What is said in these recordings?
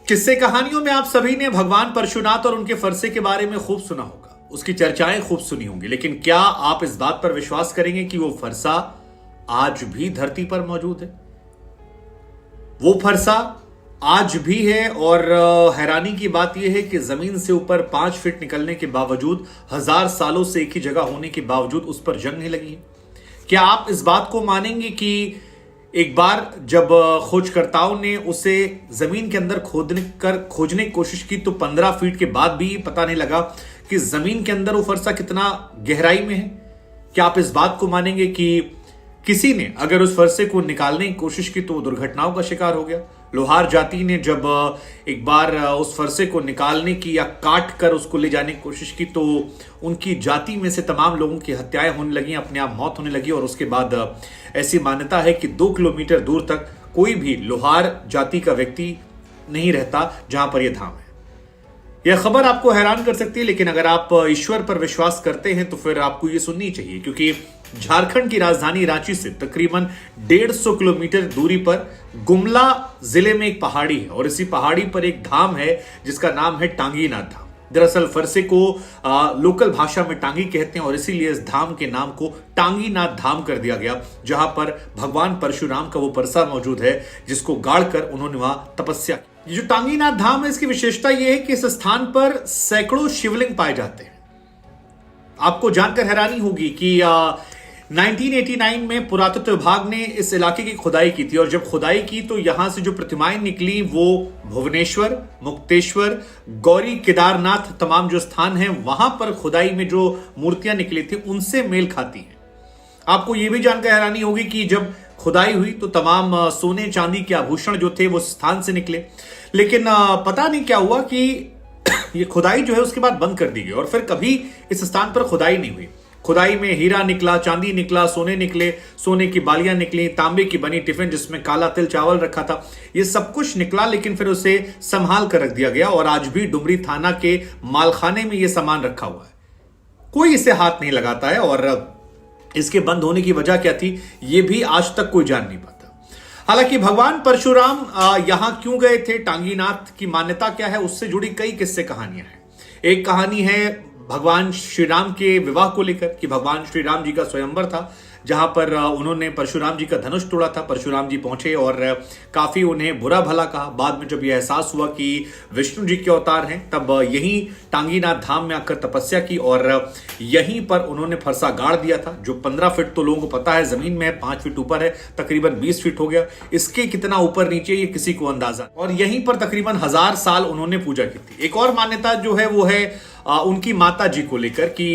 किस्से कहानियों में आप सभी ने भगवान परशुनाथ और उनके फरसे के बारे में खूब सुना होगा, उसकी चर्चाएं खूब सुनी होंगी। लेकिन क्या आप इस बात पर विश्वास करेंगे कि वो फरसा आज भी धरती पर मौजूद है? वो फरसा आज भी है। और हैरानी की बात यह है कि जमीन से ऊपर 5 फीट निकलने के बावजूद, 1000 सालों से एक ही जगह होने के बावजूद उस पर जंग नहीं लगी है। क्या आप इस बात को मानेंगे कि एक बार जब खोजकर्ताओं ने उसे जमीन के अंदर खोजने की कोशिश की तो 15 फीट के बाद भी पता नहीं लगा कि जमीन के अंदर वो फरसा कितना गहराई में है? क्या आप इस बात को मानेंगे कि किसी ने अगर उस फरसे को निकालने की कोशिश की तो वो दुर्घटनाओं का शिकार हो गया? लोहार जाति ने जब एक बार उस फरसे को निकालने की या काट कर उसको ले जाने की कोशिश की तो उनकी जाति में से तमाम लोगों की हत्याएं होने लगी, अपने आप मौत होने लगी। और उसके बाद ऐसी मान्यता है कि 2 किलोमीटर दूर तक कोई भी लोहार जाति का व्यक्ति नहीं रहता जहां पर यह धाम है। यह खबर आपको हैरान कर सकती है, लेकिन अगर आप ईश्वर पर विश्वास करते हैं तो फिर आपको यह सुननी चाहिए, क्योंकि झारखंड की राजधानी रांची से तकरीबन 150 किलोमीटर दूरी पर गुमला जिले में एक पहाड़ी है और इसी पहाड़ी पर एक धाम है जिसका नाम है टांगीनाथ धाम। दरअसल फरसे को लोकल भाषा में टांगी कहते हैं और इसीलिए इस धाम के नाम को टांगीनाथ धाम कर दिया गया, जहां पर भगवान परशुराम का वो परसा मौजूद है जिसको गाड़कर उन्होंने वहां तपस्या की। जो टांगीनाथ धाम है, इसकी विशेषता यह है कि इस स्थान पर सैकड़ों शिवलिंग पाए जाते हैं। आपको जानकर हैरानी होगी कि 1989 में पुरातत्व विभाग ने इस इलाके की खुदाई की थी और जब खुदाई की तो यहां से जो प्रतिमाएं निकली वो भुवनेश्वर, मुक्तेश्वर, गौरी, केदारनाथ तमाम जो स्थान हैं वहां पर खुदाई में जो मूर्तियां निकली थी उनसे मेल खाती हैं। आपको यह भी जानकर हैरानी होगी कि जब खुदाई हुई तो तमाम सोने चांदी के आभूषण जो थे वो स्थान से निकले, लेकिन पता नहीं क्या हुआ कि ये खुदाई जो है उसके बाद बंद कर दी गई और फिर कभी इस स्थान पर खुदाई नहीं हुई। खुदाई में हीरा निकला, चांदी निकला, सोने निकले, सोने की बालियां निकली, तांबे की बनी टिफिन जिसमें काला तिल चावल रखा था, ये सब कुछ निकला, लेकिन फिर उसे संभाल कर रख दिया गया और आज भी डुमरी थाना के मालखाने में यह सामान रखा हुआ है। कोई इसे हाथ नहीं लगाता है और इसके बंद होने की वजह क्या थी ये भी आज तक कोई जान नहीं पाता। हालांकि भगवान परशुराम यहां क्यों गए थे, टांगीनाथ की मान्यता क्या है, उससे जुड़ी कई किस्से कहानियां हैं। एक कहानी है भगवान श्री राम के विवाह को लेकर कि भगवान श्री राम जी का स्वयंवर था जहां पर उन्होंने परशुराम जी का धनुष तोड़ा था। परशुराम जी पहुंचे और काफी उन्हें बुरा भला कहा। बाद में जब यह एहसास हुआ कि विष्णु जी के अवतार हैं तब यहीं टांगीनाथ धाम में आकर तपस्या की और यहीं पर उन्होंने फरसा गाड़ दिया था जो 15 फीट तो लोगों को पता है जमीन में है, 5 फीट ऊपर है, तकरीबन 20 फीट हो गया। इसके कितना ऊपर नीचे ये किसी को अंदाजा। और यहीं पर तकरीबन 1000 साल उन्होंने पूजा की थी। एक और मान्यता जो है वो है उनकी माता जी को लेकर कि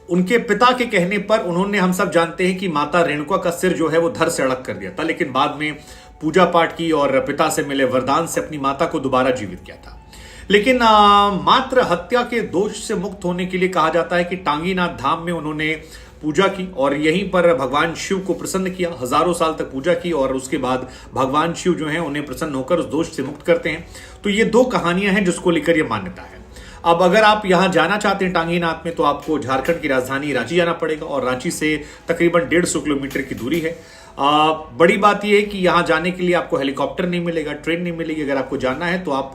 उनके पिता के कहने पर उन्होंने, हम सब जानते हैं कि माता रेणुका का सिर जो है वो धड़ से अड़क कर दिया था, लेकिन बाद में पूजा पाठ की और पिता से मिले वरदान से अपनी माता को दोबारा जीवित किया था। लेकिन मात्र हत्या के दोष से मुक्त होने के लिए कहा जाता है कि टांगीनाथ धाम में उन्होंने पूजा की और यहीं पर भगवान शिव को प्रसन्न किया। हजारों साल तक पूजा की और उसके बाद भगवान शिव जो हैं उन्हें प्रसन्न होकर उस दोष से मुक्त करते हैं। तो ये 2 कहानियां हैं जिसको लेकर यह मान्यता है। अब अगर आप यहां जाना चाहते हैं टांगीनाथ में तो आपको झारखंड की राजधानी रांची जाना पड़ेगा और रांची से तकरीबन 150 किलोमीटर की दूरी है। बड़ी बात यह है कि यहां जाने के लिए आपको हेलीकॉप्टर नहीं मिलेगा, ट्रेन नहीं मिलेगी। अगर आपको जाना है तो आप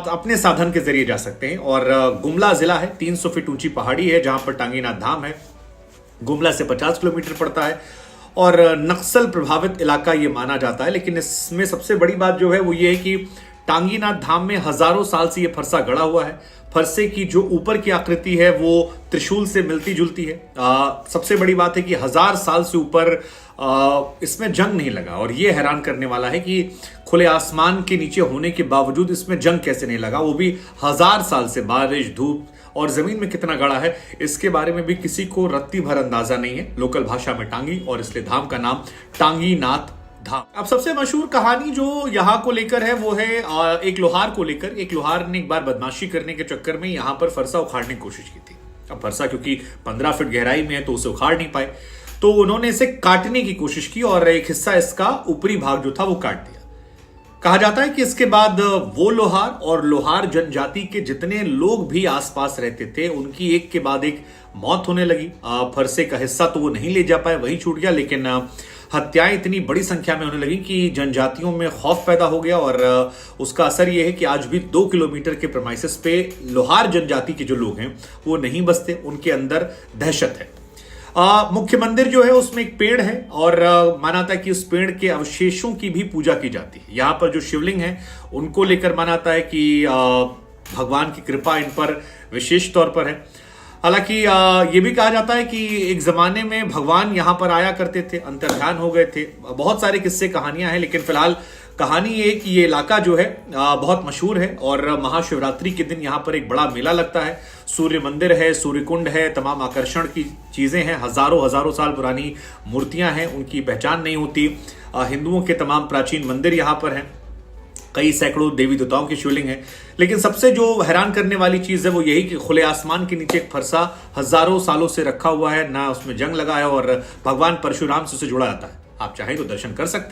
अपने साधन के जरिए जा सकते हैं। और गुमला जिला है, 300 फीट ऊंची पहाड़ी है जहां पर टांगीनाथ धाम है। गुमला से 50 किलोमीटर पड़ता है और नक्सल प्रभावित इलाका यह माना जाता है। लेकिन इसमें सबसे बड़ी बात जो है वो ये है कि टांगीनाथ धाम में हजारों साल से यह फरसा गड़ा हुआ है। फरसे की जो ऊपर की आकृति है वो त्रिशूल से मिलती जुलती है। सबसे बड़ी बात है कि 1000 साल से ऊपर इसमें जंग नहीं लगा और यह हैरान करने वाला है कि खुले आसमान के नीचे होने के बावजूद इसमें जंग कैसे नहीं लगा, वो भी 1000 साल से। बारिश, धूप और जमीन में कितना गड़ा है इसके बारे में भी किसी को रत्ती भर अंदाजा नहीं है। लोकल भाषा में टांगी और इसलिए धाम का नाम टांगीनाथ धाम। अब सबसे मशहूर कहानी जो यहां को लेकर है वो है एक लोहार को लेकर। एक लोहार ने एक बार बदमाशी करने के चक्कर में यहां पर फरसा उखाड़ने की कोशिश की थी। अब फरसा क्योंकि 15 फीट गहराई में है तो उसे उखाड़ नहीं पाए, तो उन्होंने इसे काटने की कोशिश की और एक हिस्सा इसका ऊपरी भाग जो था वो काट दिया। कहा जाता है कि इसके बाद वो लोहार और लोहार जनजाति के जितने लोग भी आसपास रहते थे उनकी एक के बाद एक मौत होने लगी। फरसे का हिस्सा तो वो नहीं ले जा पाए, वही छूट गया, लेकिन हत्याएं इतनी बड़ी संख्या में होने लगी कि जनजातियों में खौफ पैदा हो गया और उसका असर यह है कि आज भी 2 किलोमीटर के प्रेमाइसेस पे लोहार जनजाति के जो लोग हैं वो नहीं बसते, उनके अंदर दहशत है। मुख्य मंदिर जो है उसमें एक पेड़ है और माना था कि उस पेड़ के अवशेषों की भी पूजा की जाती है। यहां पर जो शिवलिंग है उनको लेकर माना था है कि भगवान की कृपा इन पर विशेष तौर पर है। हालांकि ये भी कहा जाता है कि एक जमाने में भगवान यहां पर आया करते थे, अंतर्ध्यान हो गए थे। बहुत सारे किस्से कहानियां हैं, लेकिन फिलहाल कहानी ये कि ये इलाका जो है बहुत मशहूर है और महाशिवरात्रि के दिन यहां पर एक बड़ा मेला लगता है। सूर्य मंदिर है, सूर्य कुंड है, तमाम आकर्षण की चीजें हैं, हजारों साल पुरानी मूर्तियां हैं, उनकी पहचान नहीं होती। हिंदुओं के तमाम प्राचीन मंदिर यहां पर हैं, कई सैकड़ों देवी देवताओं की शिवलिंग है। लेकिन सबसे जो हैरान करने वाली चीज है वो यही कि खुले आसमान के नीचे एक फरसा हजारों सालों से रखा हुआ है, ना उसमें जंग लगा है और भगवान परशुराम से उसे जोड़ा जाता है। आप चाहें तो दर्शन कर सकते हैं।